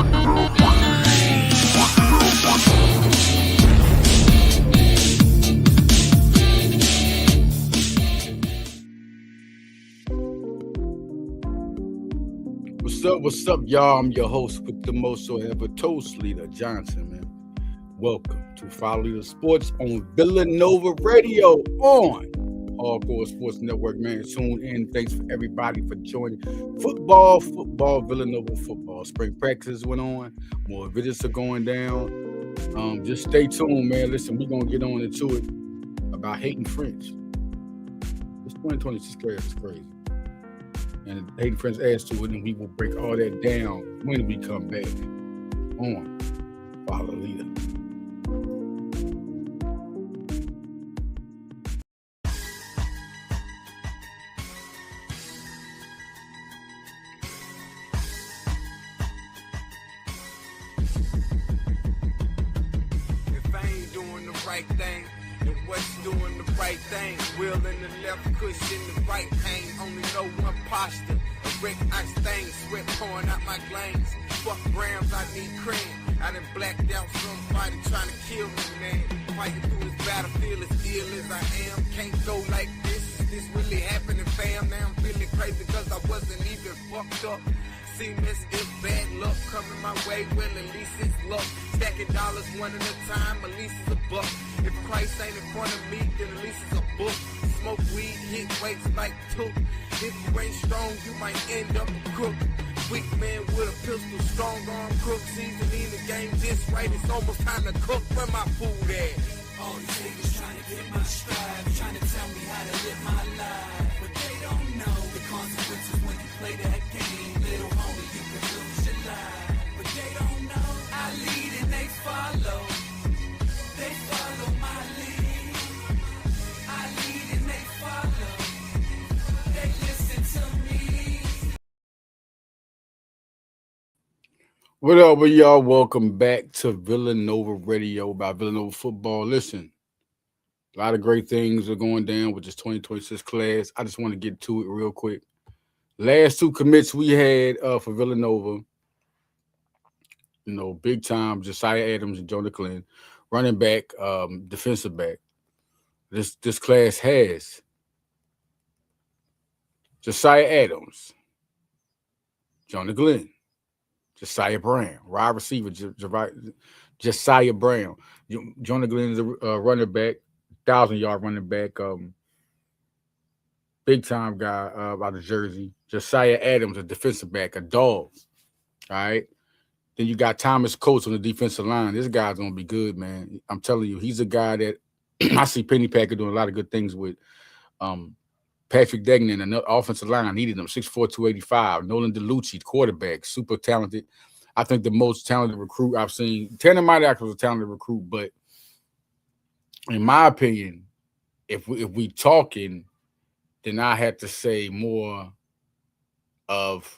What's up, y'all? I'm your host with the most so ever, Toast Leader Johnson, man. Welcome to Follow Leader Sports on Villanova Radio on Hardcore Sports Network, man. Tune in. Thanks for everybody for joining. Football, Villanova football. Spring practices went on. More visits are going down. Just stay tuned, man. Listen, we're going to get on into it about Hattan French. This 2026 class is crazy. And Hattan French adds to it, and we will break all that down when we come back on Follow Leader. If I ain't doing the right thing, then what's doing the right thing? Wheel in the left cushion, the right pain. Only know one posture. A brick ice stain, sweat pouring out my glands. Fuck grams, I need cream. I done blacked out somebody trying to kill me, man. Fighting through this battlefield as ill as I am. Can't go like this. Is this really happening, fam? Now I'm feeling crazy cause I wasn't even fucked up. Seem as if bad luck coming my way, well at least it's luck. Stacking dollars one at a time, at least it's a buck. If Christ ain't in front of me, then at least it's a book. Smoke weed, hit weights like took. If you ain't strong, you might end up a crook. Weak man with a pistol, strong arm crook. Seasoning the game just right, it's almost time to cook. Where my food at? All these niggas trying to get my stride, trying to tell me how to live my life. But they don't know the consequences when you play that game. Little homie, you can lose your life. But they don't know I lead and they follow. They follow my lead. I lead and they follow. They listen to me. What up, y'all? Welcome back to Villanova Radio about Villanova football. Listen, a lot of great things are going down with this 2026 class. I just want to get to it real quick. Last two commits we had for Villanova, big time, Josiah Adams and Jonah Glenn, running back, defensive back. This class has Josiah Adams, Jonah Glenn, Josiah Brown, wide receiver, Josiah Brown. Jonah Glenn is a running back, 1,000-yard running back, big time guy out of Jersey. Josiah Adams, a defensive back, a dog. All right. Then you got Thomas Coates on the defensive line. This guy's gonna be good, man. I'm telling you, he's a guy that I see Penny Packer doing a lot of good things with. Patrick Degnan, another offensive line, needed him, 6'4", 285. Nolan DeLucci, quarterback, super talented. I think the most talented recruit I've seen. Tanner Midak was a talented recruit, but in my opinion, if we talking, then I had to say more of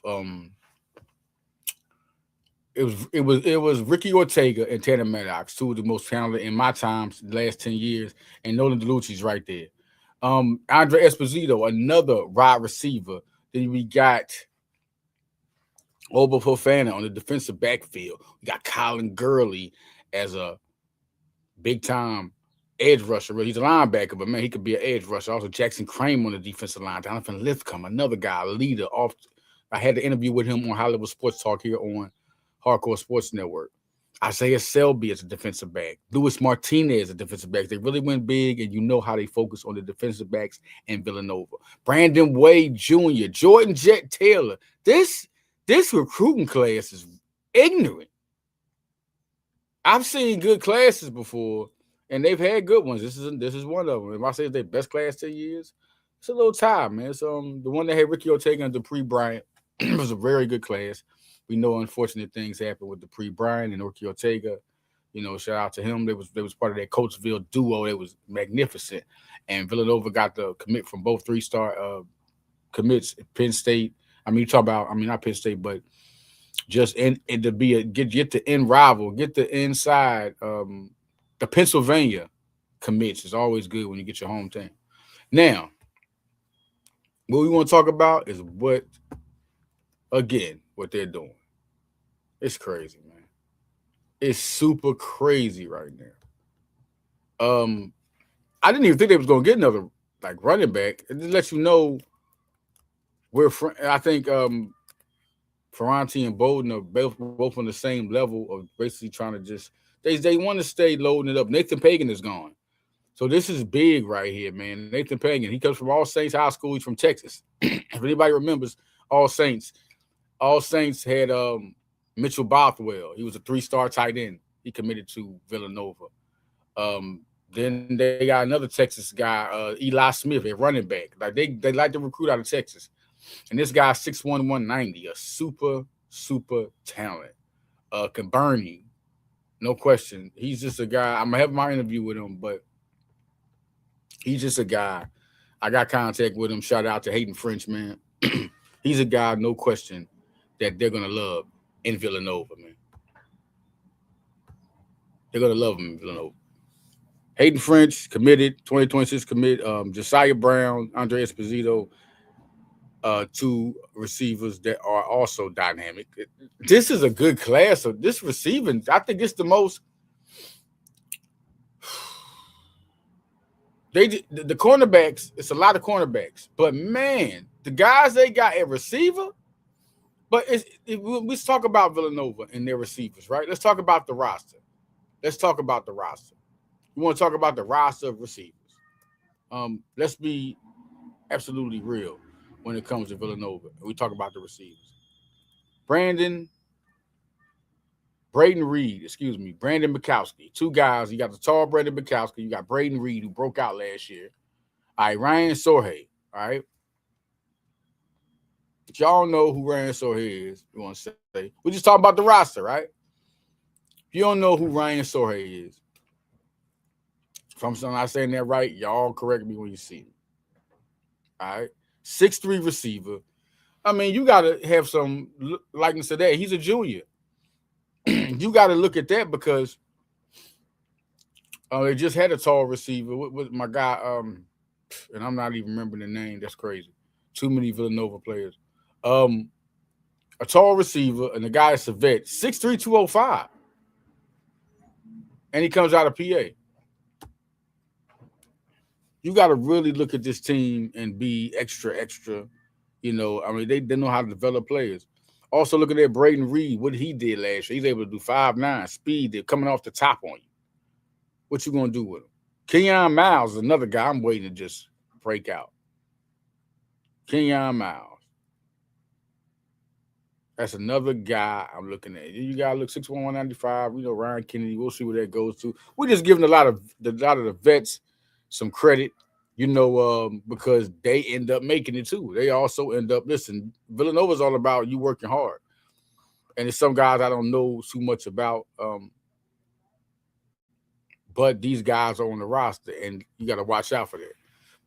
it was Ricky Ortega and Tanner Maddox, two of the most talented in my times, the last 10 years, and Nolan DeLucci's right there. Andre Esposito, another wide receiver. Then we got Oba Fofana on the defensive backfield. We got Colin Gurley as a big-time edge rusher. He's a linebacker, but, man, he could be an edge rusher. Also, Jackson Kramer on the defensive line. Jonathan Lithcomb, another guy, a leader. I had an interview with him on High Level Sports Talk here on Hardcore Sports Network. Isaiah Selby as a defensive back. Luis Martinez as a defensive back. They really went big, and you know how they focus on the defensive backs in Villanova. Brandon Wade Jr., Jordan Jet Taylor. This recruiting class is ignorant. I've seen good classes before, and they've had good ones. This is one of them. If I say it's their best class 10 years, it's a little time, man. It's the one that had Ricky Ortega and Dupree Bryant was a very good class. We know unfortunate things happened with Dupree Bryant and Ricky Ortega. Shout out to him. They was part of that Coatesville duo. It was magnificent. And Villanova got the commit from both three-star commits at Penn State. I mean, you talk about, not Penn State, but just and to be get the end rival, get the inside. The Pennsylvania commits is always good when you get your hometown. Now, what we want to talk about is what they're doing. It's crazy, man. It's super crazy right now. I didn't even think they was gonna get another like running back. It just lets you know I think Ferranti and Bowden are both on the same level of basically trying to just they want to stay loading it up. Nathan Pagan is gone. So this is big right here, man. Nathan Pagan, he comes from All Saints High School. He's from Texas. If anybody remembers All Saints had Mitchell Bothwell. He was a 3-star tight end. He committed to Villanova. Then they got another Texas guy, Eli Smith, a running back. Like they like to recruit out of Texas. And this guy's 6'1", 190, a super talent. Can burn you. No question. He's just a guy. I'm gonna have my interview with him, but he's just a guy. I got contact with him. Shout out to Hattan French, man. He's a guy, no question, that they're gonna love in Villanova, man. They're gonna love him in Villanova. Hattan French committed, 2026 commit. Josiah Brown, Andre Esposito, 2 receivers that are also dynamic. This is a good class of this receiving. I think it's the most. The cornerbacks, it's a lot of cornerbacks, but man, the guys they got at receiver. But let's talk about Villanova and their receivers, right? Let's talk about the roster. We want to talk about the roster of receivers. Let's be absolutely real when it comes to Villanova. We talk about the receivers. Brandon Bukowski. 2 guys. You got the tall Brandon Bukowski. You got Braden Reed, who broke out last year. All right, Ryan Sorhay. All right. But y'all know who Ryan Sorhay is. You want to say? We're just talking about the roster, right? If you don't know who Ryan Sorhay is, if I'm not saying that right, y'all correct me when you see him. All right. 6'3" receiver. I mean, you got to have some likeness to that. He's a junior. You got to look at that because they just had a tall receiver with my guy, and I'm not even remembering the name. That's crazy. Too many Villanova players. A tall receiver, and the guy is a vet, 6'3", 205. And he comes out of PA. You got to really look at this team and be extra. You know, I mean, they know how to develop players. Also, looking at Braden Reed, what he did last year. He's able to do 5'9", speed. They're coming off the top on you. What you going to do with him? Kenyon Miles is another guy I'm waiting to just break out. Kenyon Miles. That's another guy I'm looking at. You got to look 6'1", 195. You know, Ryan Kennedy. We'll see where that goes to. We're just giving a lot of the vets some credit, you know, because they end up making it too. They also end up, listen, Villanova's all about you working hard. And there's some guys I don't know too much about, but these guys are on the roster, and you got to watch out for that.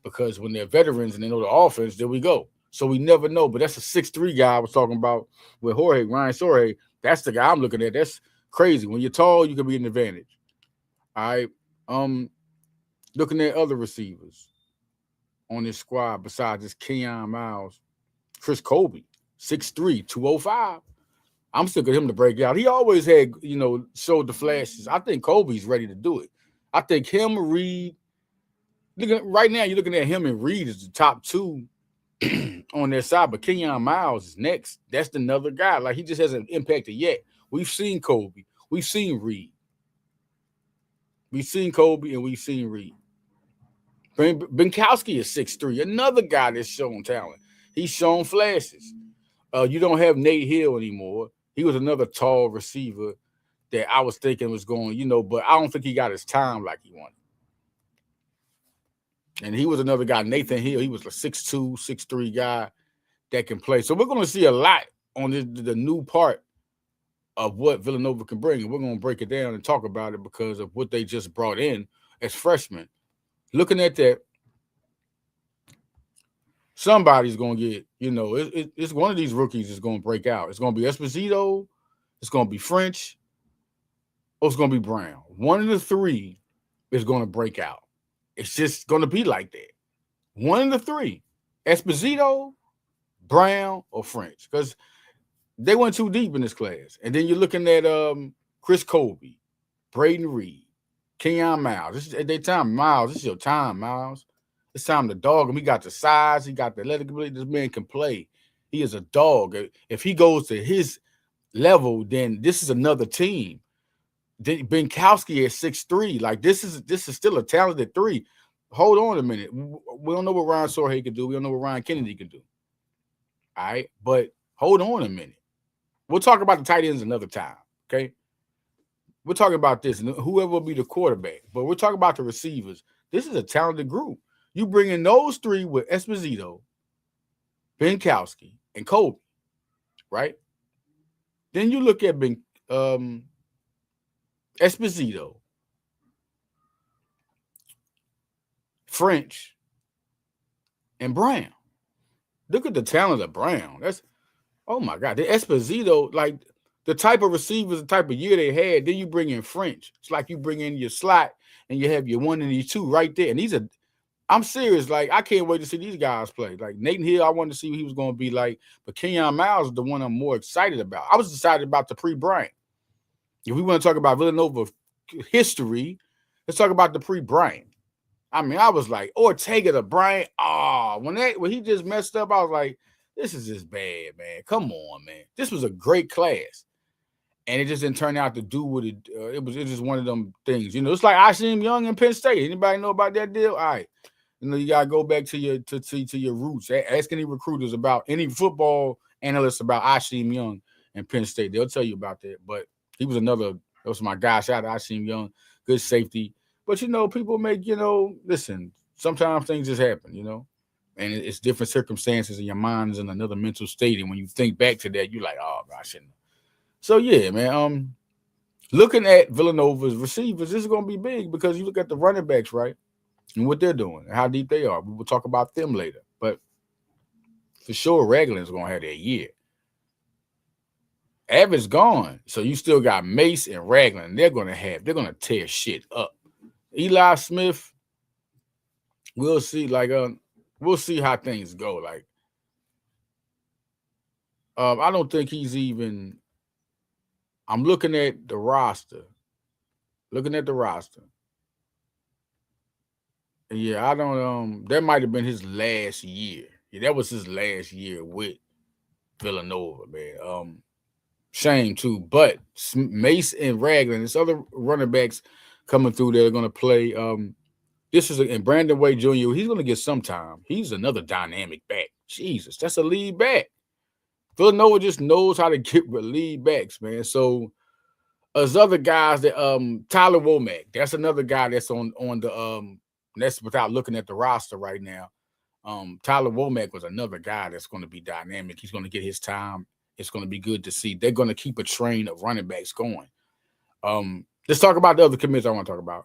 Because when they're veterans and they know the offense, there we go. So we never know. But that's a 6'3" guy I was talking about with Ryan Sorhay. That's the guy I'm looking at. That's crazy. When you're tall, you can be an advantage. All right. Looking at other receivers on this squad besides this Kenyon Miles, Chris Colby, 6'3", 205. I'm still getting him to break out. He always had, you know, showed the flashes. I think Colby's ready to do it. I think him and Reed, right now you're looking at him and Reed as the top 2 on their side, but Kenyon Miles is next. That's another guy. Like, he just hasn't impacted yet. We've seen Colby. We've seen Reed. We've seen Colby and we've seen Reed. Bukowski is 6'3", another guy that's shown talent. He's shown flashes. You don't have Nate Hill anymore. He was another tall receiver that I was thinking was going, you know, but I don't think he got his time like he wanted. And he was another guy, Nathan Hill. He was a 6'2", 6'3" guy that can play. So we're going to see a lot on the new part of what Villanova can bring. And we're going to break it down and talk about it because of what they just brought in as freshmen. Looking at that, somebody's going to get, you know, it's one of these rookies is going to break out. It's going to be Esposito, it's going to be French, or it's going to be Brown. One of the 3 is going to break out. It's just going to be like that. One of the 3, Esposito, Brown, or French. Because They went too deep in this class. And then you're looking at Chris Colby, Braden Reed, Kenyon Miles. This is at their time. Miles, this is your time, Miles. It's time to dog him. He got the size. He got the athletic ability. This man can play. He is a dog. If he goes to his level, then this is another team. Benkowski at 6'3". Like this is still a talented three. Hold on a minute. We don't know what Ryan Sorhay can do. We don't know what Ryan Kennedy can do. All right, but hold on a minute. We'll talk about the tight ends another time. Okay, we're talking about this and whoever will be the quarterback. But we're talking about the receivers. This is a talented group. You bring in those three with Esposito, Benkowski, and Kobe, right? Then you look at Esposito, French, and Brown. Look at the talent of Brown. That's, oh my God. The Esposito, like the type of receivers, the type of year they had, then you bring in French. It's like you bring in your slot and you have your 1 and your 2 right there. And these are, I'm serious. Like, I can't wait to see these guys play. Like Nathan Hill, I wanted to see what he was going to be like. But Kenyon Miles is the one I'm more excited about. I was excited about the pre-Bryant. If we want to talk about Villanova history, let's talk about the pre-Bryant. I mean, I was like, Ortega to Bryant. Oh, when he just messed up, I was like, this is just bad, man. Come on, man. This was a great class. And it just didn't turn out to do what it was just one of them things. You know, it's like Akeem Young in Penn State. Anybody know about that deal? All right. You know, you gotta go back to your roots. Ask any recruiters about any football analysts about Akeem Young and Penn State. They'll tell you about that. But he was that was my guy. Shout out to Akeem Young, good safety. But you know, people make, listen, sometimes things just happen, and it's different circumstances, and your mind is in another mental state. And when you think back to that, you're like, oh, I shouldn't. So yeah, man. Looking at Villanova's receivers, this is gonna be big because you look at the running backs, right? And what they're doing and how deep they are. We will talk about them later. But for sure, Ragland's gonna have their year. Evans gone. So you still got Mace and Ragland. They're gonna tear shit up. Eli Smith, we'll see. We'll see how things go. I don't think he's even. I'm looking at the roster. Yeah, I don't. That might have been his last year. Yeah, that was his last year with Villanova, man. Shame too, but Mace and Ragland, there's other running backs coming through that are going to play. And Brandon Wade Jr., he's going to get some time. He's another dynamic back. Jesus, that's a lead back. Villanova just knows how to get lead backs, man. So there's other guys that Tyler Womack, that's another guy that's on the that's without looking at the roster right now. Tyler Womack was another guy that's going to be dynamic. He's going to get his time. It's going to be good to see. They're going to keep a train of running backs going. Let's talk about the other commits I want to talk about.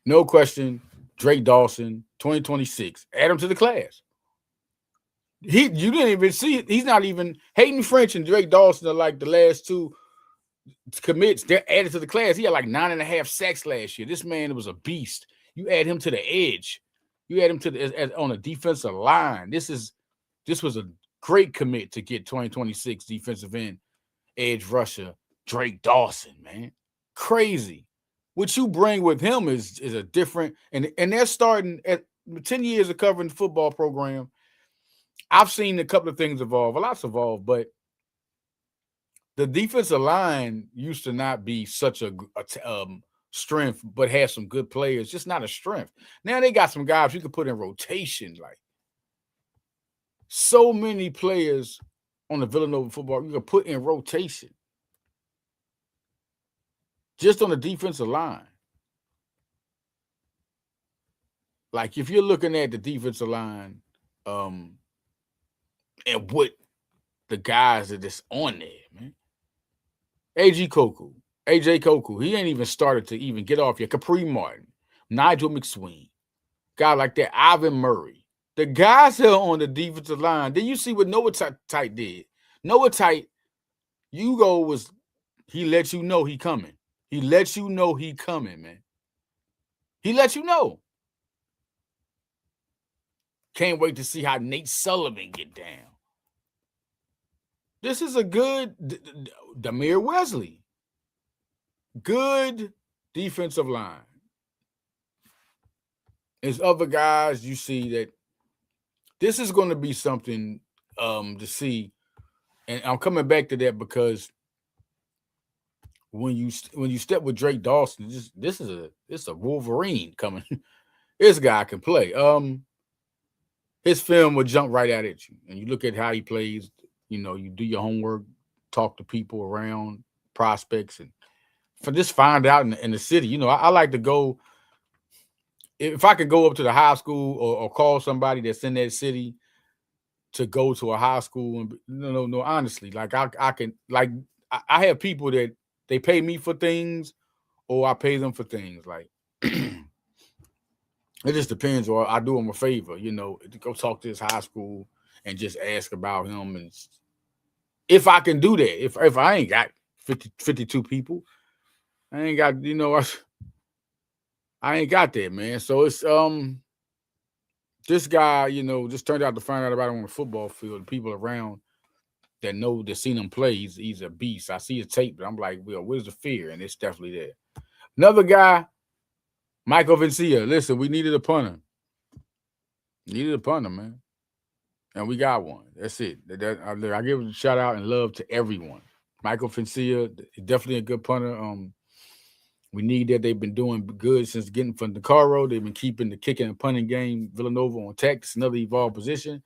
No question, Drake Dawson, 2026. Add him to the class. You didn't even see it. He's not even Hattan French and Drake Dawson are like the last two commits. They're added to the class. He had like 9.5 sacks last year. This man was a beast. You add him to the edge. You add him to on a defensive line. This was a great commit to get 2026 defensive end edge rusher Drake Dawson, man. Crazy. What you bring with him is a different, and they're starting at 10 years of covering the football program. I've seen a couple of things evolve, a lot's evolved, but the defensive line used to not be such a strength, but had some good players, just not a strength. Now they got some guys you can put in rotation, like so many players on the Villanova football you can put in rotation. Just on the defensive line. Like if you're looking at the defensive line, and what the guys that is on there, man. AJ Koku, he ain't even started to even get off yet. Capri Martin, Nigel McSween, guy like that, Ivan Murray. The guys that are on the defensive line, then you see what Noah Tight did. Noah Tight, he let you know he coming. He lets you know he coming, man. He lets you know. Can't wait to see how Nate Sullivan get down. This is a good Demir Wesley. Good defensive line. There's other guys you see that this is going to be something to see. And I'm coming back to that because when you step with Drake Dawson, this is a Wolverine coming. This guy can play. His film will jump right out at you, and you look at how he plays. You know, you do your homework, talk to people around prospects, and for just find out in the city. You know, I like to go. If I could go up to the high school or call somebody that's in that city to go to a high school, and no, honestly, like I can, like I have people that they pay me for things or I pay them for things. Like it just depends, or I do them a favor, you know, to go talk to this high school and just ask about him. And if I can do that, if I ain't got 52 people, I ain't got, you know, I ain't got that, man. So it's this guy, you know, just turned out to find out about him on the football field. The people around that know that seen him play, he's a beast. I see his tape, but I'm like, well, where's the fear? And it's definitely there. Another guy, Michael Vincia. Listen, we needed a punter. Needed a punter, man. And we got one. That's it. I give a shout out and love to everyone. Michael Vincia, definitely a good punter. We need that. They've been doing good since getting from the Caro. They've been keeping the kicking and punting game, Villanova on tech. It's another evolved position.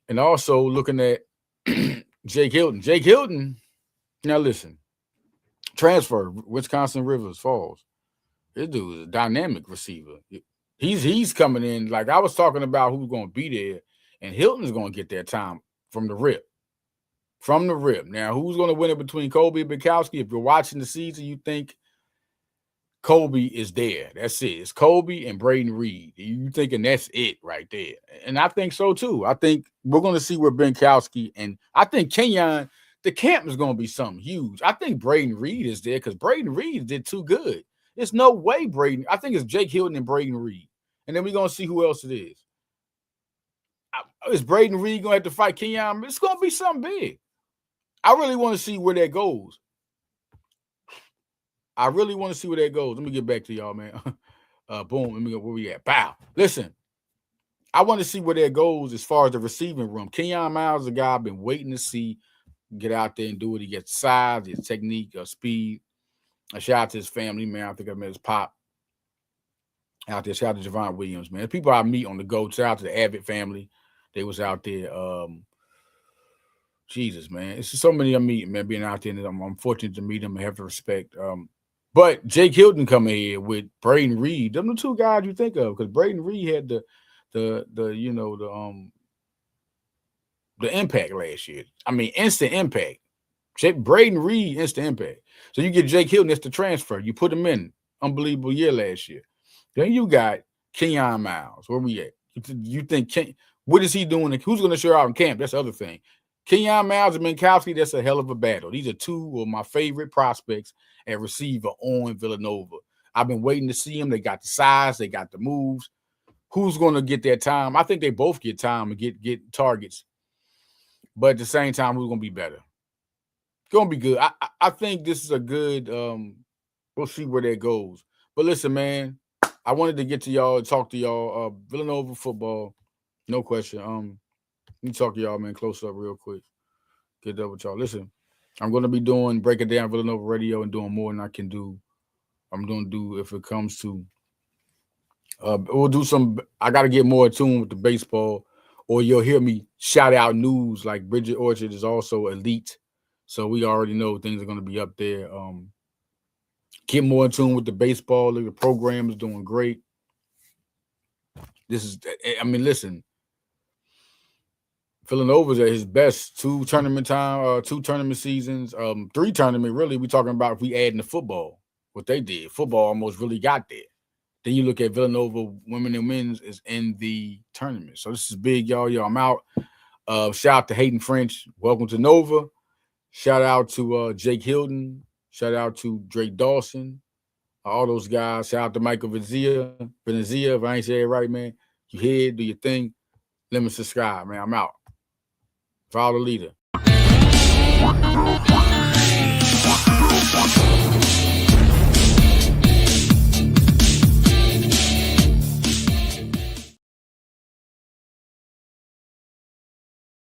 And also looking at Jake Hilton. Jake Hilton, now listen, transfer, Wisconsin Rivers Falls. This dude is a dynamic receiver. He's coming in, like I was talking about who's going to be there, and Hilton's going to get that time from the rip. From the rip. Now, who's going to win it between Kobe and Bukowski? If you're watching the season, you think Kobe is there. That's it. It's Kobe and Braden Reed. You thinking that's it right there. And I think so, too. I think we're going to see where Bukowski, and I think Kenyon, the camp is going to be something huge. I think Braden Reed is there because Braden Reed did too good. There's no way Braden. I think it's Jake Hilton and Braden Reed. And then we're going to see who else it is. Is Braden Reed going to have to fight Kenyon? It's going to be something big. I really want to see where that goes. Let me get back to y'all, man. Boom. Let me go where we at. Bow. Listen, I want to see where that goes as far as the receiving room. Kenyon Miles is a guy I've been waiting to see get out there and do it. He gets size, his technique, speed. A shout out to his family, man. I think I met his pop out there. Shout out to Javon Williams, man. People I meet on the go. Shout out to the Abbott family. They was out there. Jesus, man. It's just so many I'm meeting, man, being out there. And I'm fortunate to meet them and have the respect. But Jake Hilton coming here with Braden Reed. Them the two guys you think of, because Braden Reed had the impact last year. I mean, instant impact. Braden Reed, instant impact. So you get Jake Hilton, that's the transfer. You put him in. Unbelievable year last year. Then you got Kenyon Miles. Where we at? You think what is he doing? Who's going to show out in camp? That's the other thing. Kenyon Miles and Minkowski, that's a hell of a battle. These are two of my favorite prospects at receiver on Villanova. I've been waiting to see them. They got the size. They got the moves. Who's going to get that time? I think they both get time and get targets. But at the same time, who's going to be better? It's going to be good. I think this is a good we'll see where that goes. But listen, man, I wanted to get to y'all and talk to y'all. Villanova football, no question. Let me talk to y'all, man, close up real quick. Get up with y'all. Listen, I'm going to be breaking down Villanova Radio and doing more than I can do. I'm going to do if it comes to we'll do some. I got to get more attuned with the baseball, or you'll hear me shout out news like Bridget Orchard is also elite. So we already know things are going to be up there. Get more in tune with the baseball. The program is doing great. Listen, Villanova's at his best. 2 tournament seasons, 3 tournament, really. We're talking about if we add in the football, what they did. Football almost really got there. Then you look at Villanova, women and men's is in the tournament. So this is big, y'all. I'm out. Shout out to Hattan French. Welcome to Nova. Shout out to Jake Hilton. Shout out to Drake Dawson. All those guys. Shout out to Michael Venezia. If I ain't say it right, man. You hear, do your thing. Let me subscribe, man. I'm out. Follow the leader.